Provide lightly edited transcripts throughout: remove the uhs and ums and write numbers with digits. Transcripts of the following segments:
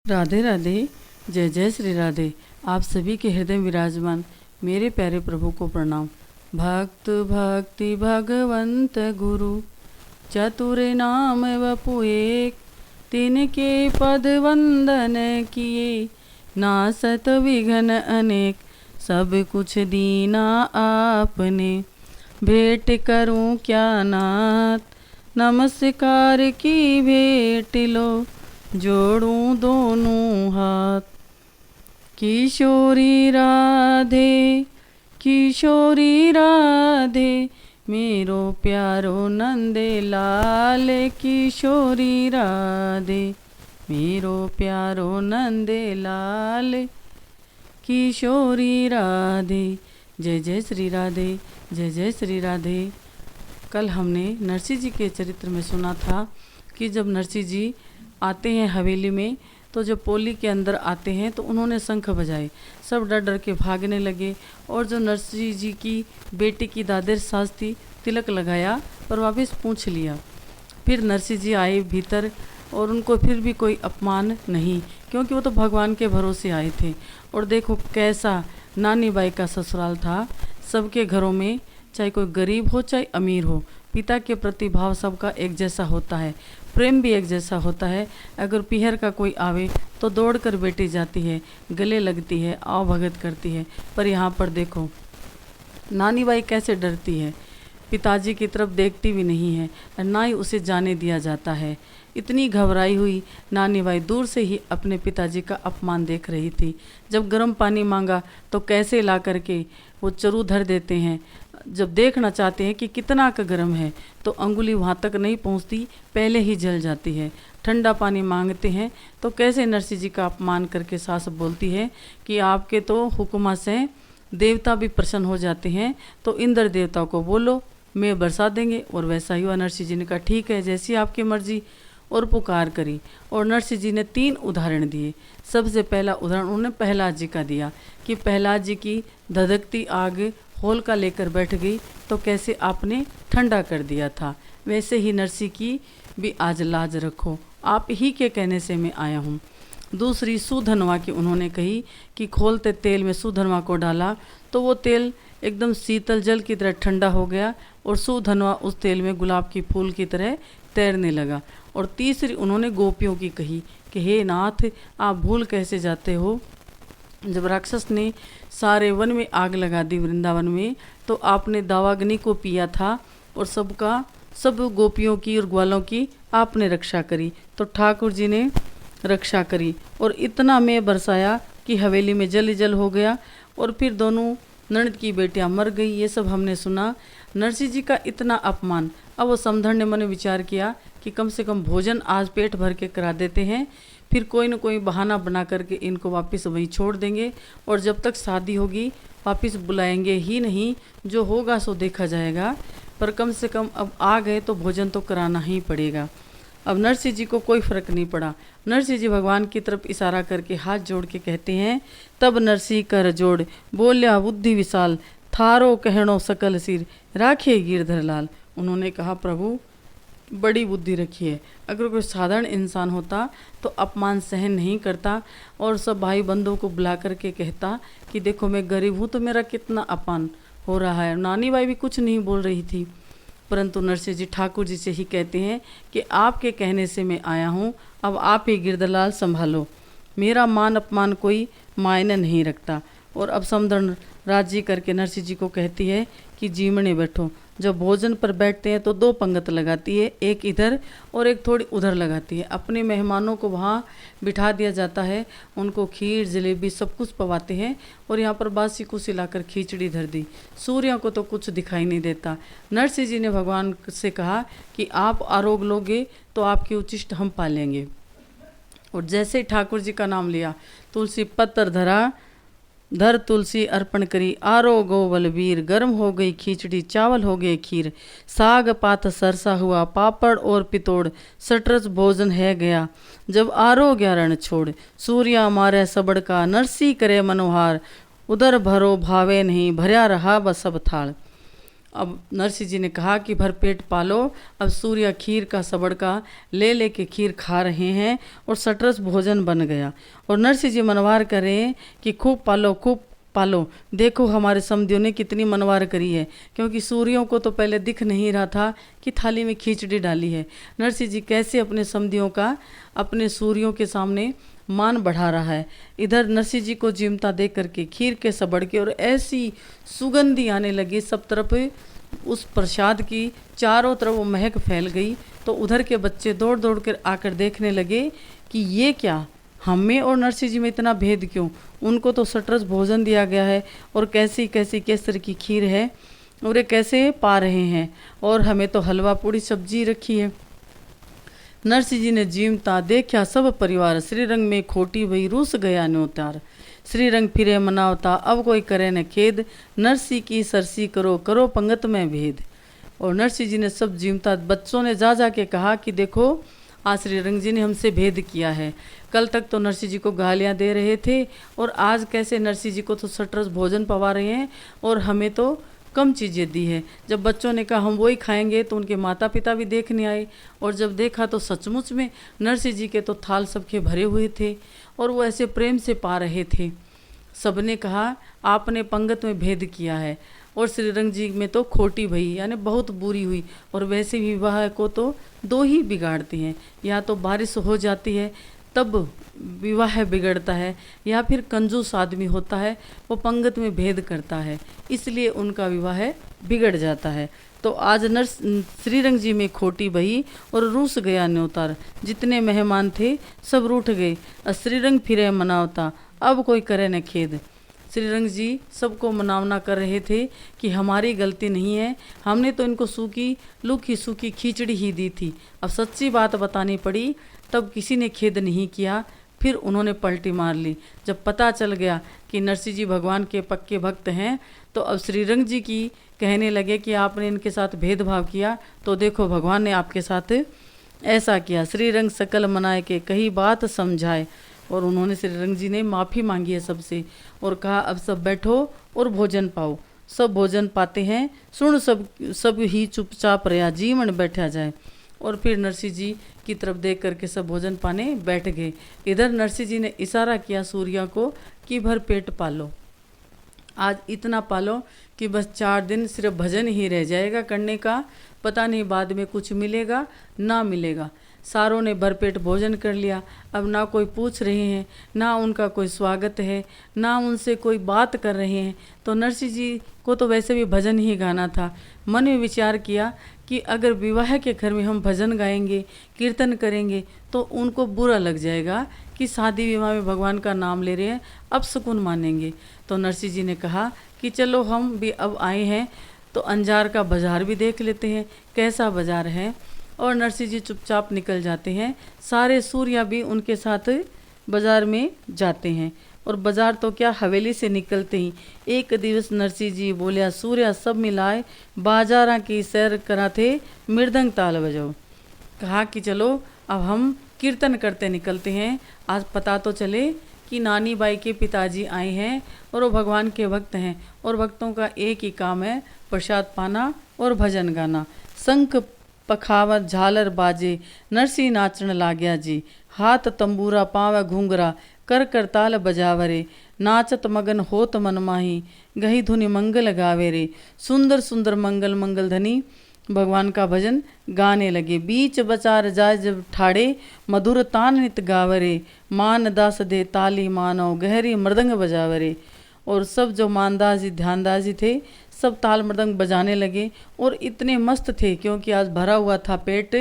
राधे राधे। जय जय श्री राधे। आप सभी के हृदय में विराजमान मेरे प्यारे प्रभु को प्रणाम। भक्त भक्ति भगवंत गुरु चतुर नाम वपु एक, तिनके पद वंदन किए नासत विघ्न अनेक। सब कुछ दीना आपने भेंट करूं क्या नाथ, नमस्कार की भेंट लो जोड़ूं दोनों हाथ। किशोरी राधे किशोरी राधे, मेरो प्यारो नंदे लाल। किशोरी राधे मेरो प्यारो नंदे लाल। किशोरी राधे। जय जय श्री राधे। जय जय श्री राधे। कल हमने नरसिंह जी के चरित्र में सुना था कि जब नरसिंह जी आते हैं हवेली में, तो जब पोली के अंदर आते हैं तो उन्होंने शंख बजाए, सब डर डर के भागने लगे। और जो नरसिंह जी की बेटी की दादेर सास थी, तिलक लगाया पर वापस पूछ लिया। फिर नरसिंह जी आए भीतर और उनको फिर भी कोई अपमान नहीं, क्योंकि वो तो भगवान के भरोसे आए थे। और देखो कैसा नानी बाई का ससुराल था। सबके घरों में चाहे कोई गरीब हो चाहे अमीर हो, पिता के प्रति भाव सबका एक जैसा होता है, प्रेम भी एक जैसा होता है। अगर पीहर का कोई आवे तो दौड़ कर बेटी जाती है, गले लगती है, आव भगत करती है। पर यहाँ पर देखो नानी बाई कैसे डरती है, पिताजी की तरफ देखती भी नहीं है और ना ही उसे जाने दिया जाता है। इतनी घबराई हुई नानी बाई दूर से ही अपने पिताजी का अपमान देख रही थी। जब गर्म पानी मांगा तो कैसे ला करके वो चरू धर देते हैं। जब देखना चाहते हैं कि कितना का गर्म है तो अंगुली वहाँ तक नहीं पहुँचती, पहले ही जल जाती है। ठंडा पानी मांगते हैं तो कैसे नरसिंह जी का अपमान करके सास बोलती है कि आपके तो हुक्मा से देवता भी प्रसन्न हो जाते हैं, तो इंद्र देवता को बोलो, मैं बरसा देंगे। और वैसा ही हुआ। नरसिंह जी ने कहा ठीक है, जैसी आपकी मर्जी। और पुकार करी और नरसिंह जी ने 3 उदाहरण दिए। सबसे पहला उदाहरण उन्होंने प्रहलाद जी का दिया कि प्रहलाद जी की धधकती आग होलिका लेकर बैठ गई तो कैसे आपने ठंडा कर दिया था, वैसे ही नरसिंह की भी आज लाज रखो, आप ही के कहने से मैं आया हूँ। दूसरी सुधनवा की उन्होंने कही कि खोलते तेल में सुधनवा को डाला तो वो तेल एकदम शीतल जल की तरह ठंडा हो गया और सुधनवा उस तेल में गुलाब की फूल की तरह तैरने लगा। और तीसरी उन्होंने गोपियों की कही कि हे नाथ, आप भूल कैसे जाते हो, जब राक्षस ने सारे वन में आग लगा दी वृंदावन में, तो आपने दावाग्नि को पिया था और सब गोपियों की और ग्वालों की आपने रक्षा करी। तो ठाकुर जी ने रक्षा करी और इतना मैं बरसाया कि हवेली में जल ही जल हो गया। और फिर दोनों ननद की बेटियां मर गई। ये सब हमने सुना। नरसिंह जी का इतना अपमान। अब वो समधन ने मन विचार किया कि कम से कम भोजन आज पेट भर के करा देते हैं, फिर कोई न कोई बहाना बना करके इनको वापस वहीं छोड़ देंगे। और जब तक शादी होगी वापस बुलाएंगे ही नहीं, जो होगा सो देखा जाएगा। पर कम से कम अब आ गए तो भोजन तो कराना ही पड़ेगा। अब नरसिंह जी को कोई फर्क नहीं पड़ा। नरसिंह जी भगवान की तरफ इशारा करके हाथ जोड़ के कहते हैं, तब नरसिंह कर जोड़ बोल्या बुद्धि विशाल, थारो कहणो सकल सिर राखे गिरधर लाल। उन्होंने कहा प्रभु बड़ी बुद्धि रखी है। अगर कोई साधारण इंसान होता तो अपमान सहन नहीं करता और सब भाई बंधुओं को बुला करके कहता कि देखो मैं गरीब हूँ तो मेरा कितना अपमान हो रहा है। नानी बाई भी कुछ नहीं बोल रही थी, परंतु नरसिंह जी ठाकुर जी से ही कहते हैं कि आपके कहने से मैं आया हूँ, अब आप ही गिरधरलाल संभालो, मेरा मान अपमान कोई मायने नहीं रखता। और अब समधन राजी करके नरसिंह जी को कहती है कि जीमने बैठो। जब भोजन पर बैठते हैं तो 2 पंगत लगाती है, एक इधर और एक थोड़ी उधर लगाती है। अपने मेहमानों को वहाँ बिठा दिया जाता है, उनको खीर जलेबी सब कुछ पवाते हैं। और यहाँ पर बासी कुछ लाकर खिचड़ी धर दी। सूर्य को तो कुछ दिखाई नहीं देता। नरसिंह जी ने भगवान से कहा कि आप आरोग लोगे तो आपकी उचिष्ट हम पालेंगे। और जैसे ठाकुर जी का नाम लिया, तुलसी पत्र धर तुलसी अर्पण करी, आरो गो बलबीर, गर्म हो गई खिचड़ी चावल हो गए खीर, साग पात सरसा हुआ पापड़ और पितोड़, सटरस भोजन है गया, जब आरो गया रण छोड़, सूर्या मारे सबड़ का, नरसी करे मनोहार, उधर भरो भावे नहीं, भरया रहा बस सब थाल। अब नरसिंह जी ने कहा कि भर पेट पालो। अब सूर्य खीर का सबड़का ले के खीर खा रहे हैं और सटरस भोजन बन गया। और नरसिंह जी मनवार कर रहे हैं कि खूब पालो, खूब पालो। देखो हमारे समधियों ने कितनी मनवार करी है, क्योंकि सूर्यों को तो पहले दिख नहीं रहा था कि थाली में खिचड़ी डाली है। नरसिंह जी कैसे अपने समधियों का अपने सूर्यों के सामने मान बढ़ा रहा है। इधर नरसिंह जी को जीमता देख करके खीर के सबड़ के और ऐसी सुगंधी आने लगी सब तरफ, उस प्रसाद की चारों तरफ वो महक फैल गई। तो उधर के बच्चे दौड़ दौड़ कर आकर देखने लगे कि ये क्या, हम में और नरसिंह जी में इतना भेद क्यों। उनको तो सटरस भोजन दिया गया है और कैसी कैसी केसर की खीर है और ये कैसे पा रहे हैं, और हमें तो हलवा पूड़ी सब्जी रखी है। नरसिंह जी ने जीमता देखा सब परिवार, श्रीरंग में खोटी भई रूस गया न्योतार। श्रीरंग फिरे मनावता अब कोई करे न खेद, नरसिंह की सरसी करो करो पंगत में भेद। और नरसिंह जी ने सब जीमता बच्चों ने जा के कहा कि देखो आज श्रीरंग जी ने हमसे भेद किया है। कल तक तो नरसिंह जी को गालियां दे रहे थे और आज कैसे नरसिंह जी को तो सटरस भोजन पवा रहे हैं और हमें तो कम चीज़ें दी है। जब बच्चों ने कहा हम वही खाएंगे तो उनके माता पिता भी देखने आए और जब देखा तो सचमुच में नरसिंह जी के तो थाल सबके भरे हुए थे और वो ऐसे प्रेम से पा रहे थे। सबने कहा आपने पंगत में भेद किया है और श्रीरंग जी में तो खोटी भई यानी बहुत बुरी हुई। और वैसे विवाह को तो दो ही बिगाड़ती हैं, या तो बारिश हो जाती है तब विवाह बिगड़ता है, या फिर कंजूस आदमी होता है वो पंगत में भेद करता है, इसलिए उनका विवाह बिगड़ जाता है। तो आज श्रीरंग जी में खोटी बही और रूस गया न्योतार। जितने मेहमान थे सब रूठ गए, श्रीरंग फिरे मनावता अब कोई करे न खेद। श्रीरंग जी सबको मनावना कर रहे थे कि हमारी गलती नहीं है, हमने तो इनको लूखी सूखी खिचड़ी ही दी थी। अब सच्ची बात बतानी पड़ी तब किसी ने खेद नहीं किया। फिर उन्होंने पलटी मार ली। जब पता चल गया कि नरसिंह जी भगवान के पक्के भक्त हैं तो अब श्रीरंग जी की कहने लगे कि आपने इनके साथ भेदभाव किया तो देखो भगवान ने आपके साथ ऐसा किया। श्रीरंग सकल मनाए के कही बात समझाए। और उन्होंने श्रीरंग जी ने माफ़ी मांगी है सबसे और कहा अब सब बैठो और भोजन पाओ। सब भोजन पाते हैं, सुन सब ही चुपचाप रहा जीवन बैठा जाए। और फिर नरसिंह जी की तरफ देख करके सब भोजन पाने बैठ गए। इधर नरसिंह जी ने इशारा किया सूर्या को कि भर पेट पालो, आज इतना पालो कि बस 4 दिन सिर्फ भजन ही रह जाएगा करने का, पता नहीं बाद में कुछ मिलेगा ना मिलेगा। सारों ने भरपेट भोजन कर लिया। अब ना कोई पूछ रहे हैं, ना उनका कोई स्वागत है, ना उनसे कोई बात कर रहे हैं। तो नरसिंह जी को तो वैसे भी भजन ही गाना था। मन में विचार किया कि अगर विवाह के घर में हम भजन गाएंगे, कीर्तन करेंगे तो उनको बुरा लग जाएगा कि शादी विवाह में भगवान का नाम ले रहे हैं, अब सुकून मानेंगे। तो नरसिंह जी ने कहा कि चलो हम भी अब आए हैं तो अंजार का बाजार भी देख लेते हैं कैसा बाजार है। और नरसिंह जी चुपचाप निकल जाते हैं। सारे सूर्या भी उनके साथ बाजार में जाते हैं। और बाजार तो क्या, हवेली से निकलते ही एक दिवस नरसिंह जी बोलिया सूर्या सब मिलाए बाजारा की सैर कराते मृदंग ताल बजाओ। कहा कि चलो अब हम कीर्तन करते निकलते हैं। आज पता तो चले कि नानी बाई के पिताजी आए हैं और वो भगवान के भक्त हैं और भक्तों का एक ही काम है प्रसाद पाना और भजन गाना। शंख पखावत झालर बाजे नरसिंह नाचन लाग्या जी, हाथ तंबूरा पाव घूंगरा कर कर ताल बजावरे, नाचत मगन होत मन माही गही धुनि मंगल गावे रे। सुंदर सुंदर मंगल मंगल धनी भगवान का भजन गाने लगे। बीच बचार जाय जब ठाड़े मधुर तान नित गावरे, मान दास दे ताली मानो गहरी मृदंग बजावरे। और सब जो मानदास जी ध्यानदास जी थे सब ताल मृदंग बजाने लगे और इतने मस्त थे क्योंकि आज भरा हुआ था पेट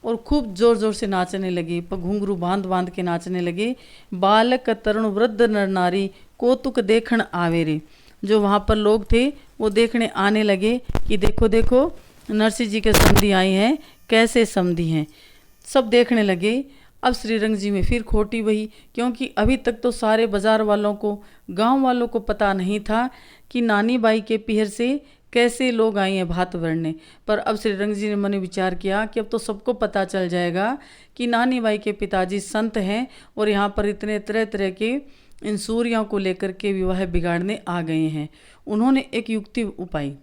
और खूब जोर जोर से नाचने लगे, घुंघरू बांध बांध के नाचने लगे। बालक तरुण वृद्ध नर नारी कौतुक देखण आवे रे। जो वहाँ पर लोग थे वो देखने आने लगे कि देखो देखो नरसिंह जी के समधी आए हैं, कैसे समधी हैं। सब देखने लगे। अब श्रीरंग जी में फिर खोटी बही क्योंकि अभी तक तो सारे बाजार वालों को, गांव वालों को पता नहीं था कि नानी बाई के पीहर से कैसे लोग आए हैं भात भरने। पर अब श्रीरंग जी ने मन विचार किया कि अब तो सबको पता चल जाएगा कि नानी बाई के पिताजी संत हैं और यहाँ पर इतने तरह तरह के इन सूर्यों को लेकर के विवाह बिगाड़ने आ गए हैं। उन्होंने एक युक्ति उपाई।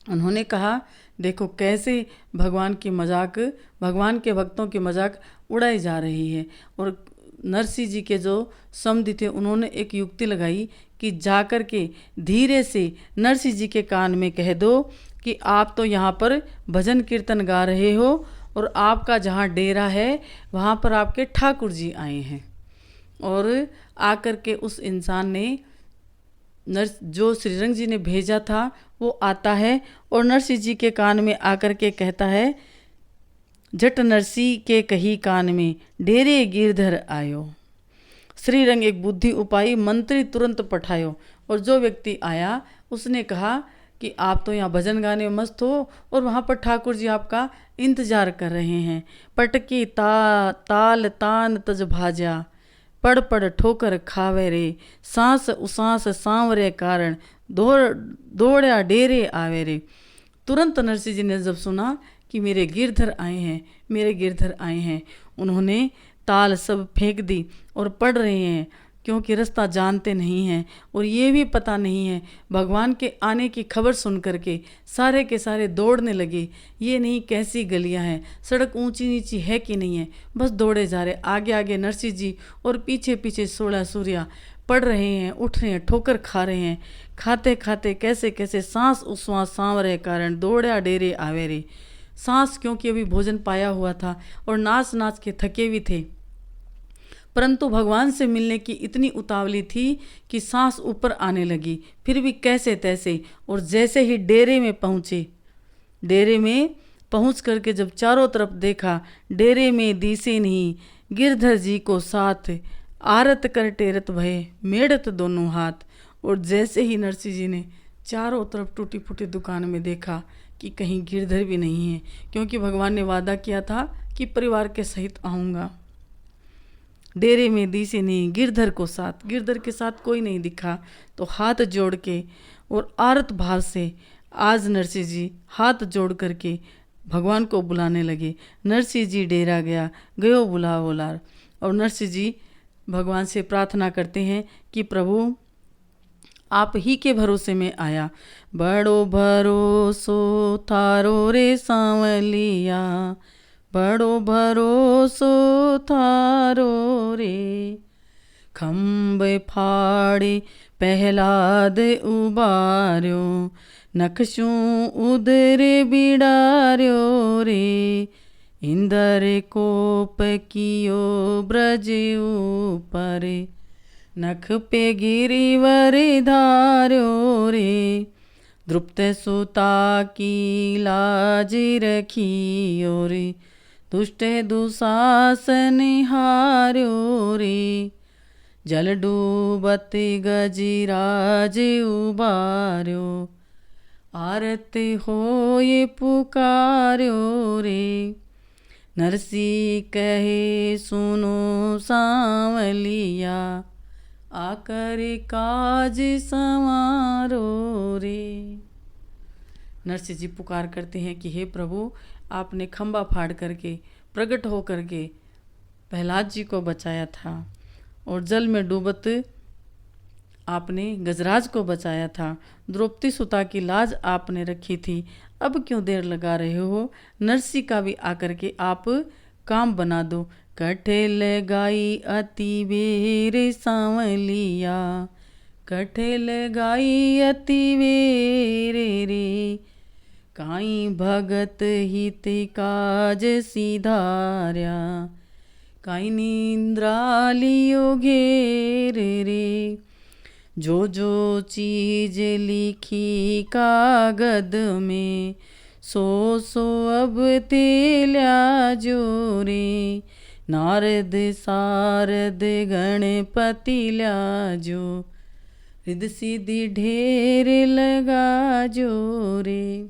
उन्होंने कहा, देखो कैसे भगवान के भक्तों की मजाक उड़ाई जा रही है। और नरसिंह जी के जो समधी थे उन्होंने एक युक्ति लगाई कि जाकर के धीरे से नरसिंह जी के कान में कह दो कि आप तो यहाँ पर भजन कीर्तन गा रहे हो और आपका जहाँ डेरा है वहाँ पर आपके ठाकुर जी आए हैं। और आकर के उस इंसान ने जो श्रीरंग जी ने भेजा था वो आता है और नरसिंह जी के कान में आकर के कहता है, जट नरसी के कही कान में डेरे गिरधर आयो। श्रीरंग एक बुद्धि उपाई मंत्री तुरंत पठायो। और जो व्यक्ति आया उसने कहा कि आप तो यहाँ भजन गाने में मस्त हो और वहाँ पर ठाकुर जी आपका इंतजार कर रहे हैं। पटकी ताल तान तज भाजा, पड़ पड़ ठोकर खावे रे, सांस उसांस सांवरे कारण दौड़या डेरे आवे रे। तुरंत नरसिंह जी ने जब सुना कि मेरे गिरधर आए हैं, उन्होंने ताल सब फेंक दी और पढ़ रहे हैं, क्योंकि रास्ता जानते नहीं हैं और ये भी पता नहीं है। भगवान के आने की खबर सुन करके सारे के सारे दौड़ने लगे। ये नहीं कैसी गलियां हैं, सड़क ऊंची नीची है कि नहीं है, बस दौड़े जा रहे। आगे आगे नरसिंह जी और पीछे पीछे 16 सूर्या पढ़ रहे हैं, उठ रहे हैं, ठोकर खा रहे हैं। खाते खाते कैसे कैसे सांस उस्वास सांवरे कारण दौड़या डेरे आवे रे। सांस क्योंकि अभी भोजन पाया हुआ था और नाच नाच के थके भी थे, परंतु भगवान से मिलने की इतनी उतावली थी कि सांस ऊपर आने लगी। फिर भी कैसे तैसे, और जैसे ही डेरे में पहुँचे, डेरे में पहुँच करके जब चारों तरफ देखा, डेरे में दिसे नहीं गिरधर जी को साथ, आरत कर टेरत भय मेड़त दोनों हाथ। और जैसे ही नरसिंह जी ने चारों तरफ टूटी फूटी दुकान में देखा कि कहीं गिरधर भी नहीं है, क्योंकि भगवान ने वादा किया था कि परिवार के सहित आऊँगा। डेरे में दिसे नहीं गिरधर को साथ, गिरधर के साथ कोई नहीं दिखा। तो हाथ जोड़ के और आरत भाव से आज नरसिंह जी हाथ जोड़ करके भगवान को बुलाने लगे। नरसिंह जी डेरा गयो बुलाओ लार। और नरसिंह जी भगवान से प्रार्थना करते हैं कि प्रभु आप ही के भरोसे में आया, बड़ो भरोसो थारो रे सांवलिया, बड़ो भरोसो थारो रे। खंबे फाड़े पहलाद उबार्यो, नखशूं उदरे बिडार्यो रे। इंदर कोप कियो ब्रज ऊपर, नख पे गिरिवर धार्यो रे। द्रुप्त सुता की लाज रखियो रे, दुष्ट दुशासन हार्यो रे। जल डूबत गजराज उबार्यो, आरत होए पुकार्यो रे। नरसिंह कहे सुनो सांवलिया, आकर काज संवारो रे। नरसिंह जी पुकार करते हैं कि हे प्रभु, आपने खंबा फाड़ करके प्रकट हो करके प्रहलाद जी को बचाया था, और जल में डूबत आपने गजराज को बचाया था, द्रौपदी सुता की लाज आपने रखी थी। अब क्यों देर लगा रहे हो? नरसिंह का भी आकर के आप काम बना दो। कठे लगाई अति बेर सांवलिया, कठे लगाई अति बेर रे। काई भगत हित काज सिधार्या, काई निंद्रा लियो घेर रे। जो जो चीज लिखी कागद में, सो सो अब तेल्या जो रे। नारद सारद गणपति ल्याजो, रिद सीधी ढेर लगा जो रे।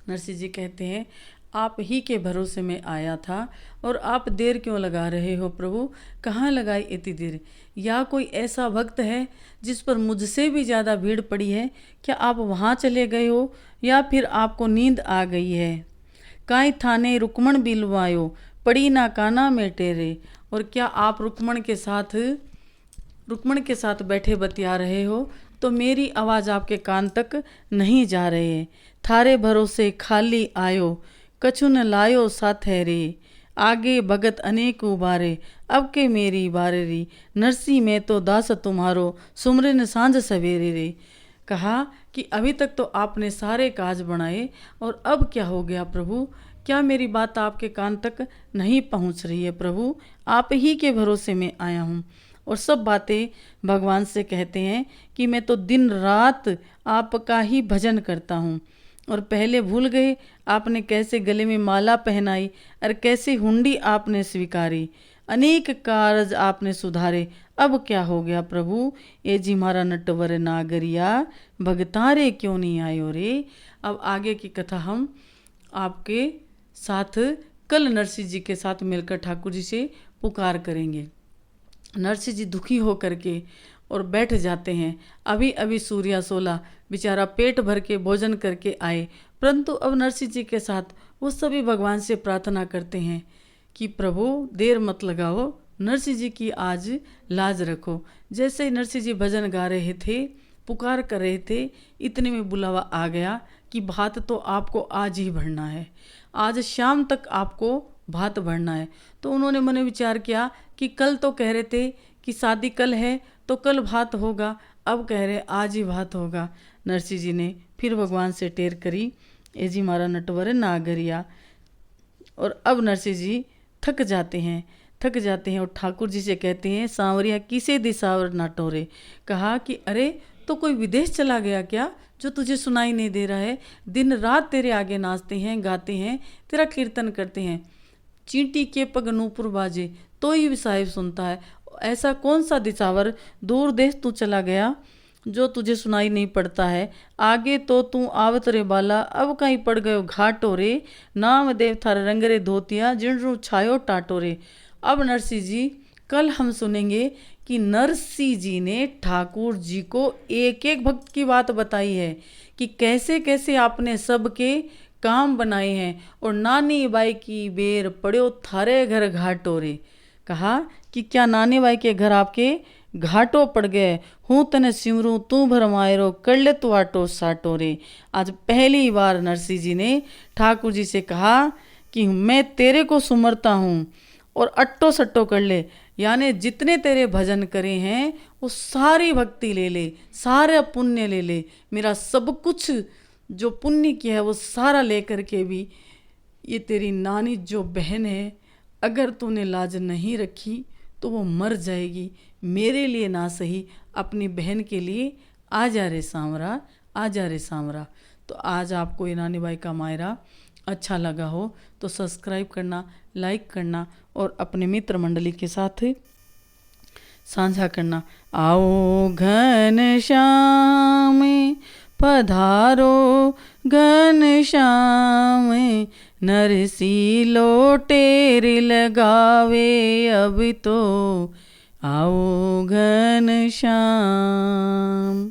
नरसिंह जी कहते हैं, आप ही के भरोसे में आया था और आप देर क्यों लगा रहे हो प्रभु? कहाँ लगाई इतनी देर? या कोई ऐसा भक्त है जिस पर मुझसे भी ज़्यादा भीड़ पड़ी है? क्या आप वहाँ चले गए हो या फिर आपको नींद आ गई है? काई थाने रुक्मण बिलवायो, पड़ी ना काना में टेरे। और क्या आप रुक्मण के साथ बैठे बतिया रहे हो? तो मेरी आवाज़ आपके कान तक नहीं जा रहे। थारे भरोसे खाली आयो, कछु न लायो साथे रे। आगे भगत अनेक उबारे, अब के मेरी बारे री। नरसी में तो दास तुम्हारो, सुमरन सांझ सवेरे रे। कहा कि अभी तक तो आपने सारे काज बनाए, और अब क्या हो गया प्रभु? क्या मेरी बात आपके कान तक नहीं पहुंच रही है प्रभु? आप ही के भरोसे में आया हूँ। और सब बातें भगवान से कहते हैं कि मैं तो दिन रात आपका ही भजन करता हूँ। और पहले भूल गए आपने कैसे गले में माला पहनाई, और कैसे हुंडी आपने स्वीकारी। अनेक कार्य आपने सुधारे, अब क्या हो गया प्रभु? ये जी मारा नटवर नागरिया, भगतारे क्यों नहीं आयो रे। अब आगे की कथा हम आपके साथ कल नरसिंह जी के साथ मिलकर ठाकुर जी से पुकार करेंगे। नरसिंह जी दुखी हो करके और बैठ जाते हैं। अभी अभी सूर्या सोला, बेचारा पेट भर के भोजन करके आए, परंतु अब नरसिंह जी के साथ वो सभी भगवान से प्रार्थना करते हैं कि प्रभु देर मत लगाओ, नरसिंह जी की आज लाज रखो। जैसे ही नरसिंह जी भजन गा रहे थे, पुकार कर रहे थे, इतने में बुलावा आ गया कि भात तो आपको आज ही भरना है, आज शाम तक आपको भात भरना है। तो उन्होंने मन में विचार किया कि कल तो कह रहे थे कि शादी कल है तो कल भात होगा, अब कह रहे आज ही भात होगा। नरसिंह जी ने फिर भगवान से टेर करी, ए जी मारा नटवर नागरिया। और अब नरसिंह जी थक जाते हैं और ठाकुर जी से कहते हैं, सांवरिया किसे दिसावर नाटोरे। कहा कि अरे तो कोई विदेश चला गया क्या जो तुझे सुनाई नहीं दे रहा है? दिन रात तेरे आगे नाचते हैं, गाते हैं, तेरा कीर्तन करते हैं। चींटी के पग नूपुर बाजे तो ही साहिब सुनता है। ऐसा कौन सा दिसावर दूर देश तू चला गया जो तुझे सुनाई नहीं पड़ता है? आगे तो तू आवत रे बाला, अब कहीं पड़ गयो घाटो रे। नाम देव थारे रंग रे धोतिया, जिणरू छायो टाटो रे। अब नरसिंह जी कल हम सुनेंगे कि नरसिंह जी ने ठाकुर जी को एक एक भक्त की बात बताई है कि कैसे कैसे आपने सबके काम बनाए हैं। और नानी बाई की बेर पड़ो थारे घर घाटो रे। कहा कि क्या नानी बाई के घर आपके घाटो पड़ गए? हूँ तने सिमरू तू भरमायरो, कर ले तू आटो साटो रे। आज पहली बार नरसिंह जी ने ठाकुर जी से कहा कि मैं तेरे को सुमरता हूँ और अट्टो सट्टो कर ले, यानी जितने तेरे भजन करे हैं वो सारी भक्ति ले ले, सारा पुण्य ले ले। मेरा सब कुछ जो पुण्य किया है वो सारा ले करके भी ये तेरी नानी जो बहन है, अगर तूने लाज नहीं रखी तो वो मर जाएगी। मेरे लिए ना सही, अपनी बहन के लिए आ जा रे सांवरा, आ जा रे सांवरा। तो आज आपको ये नानी बाई का मायरा अच्छा लगा हो तो सब्सक्राइब करना, लाइक करना और अपने मित्र मंडली के साथ साझा करना। आओ घन श्याम पधारो, घन श्याम नरसिंह लोटेर लगावे अब तो। आओ घन श्याम।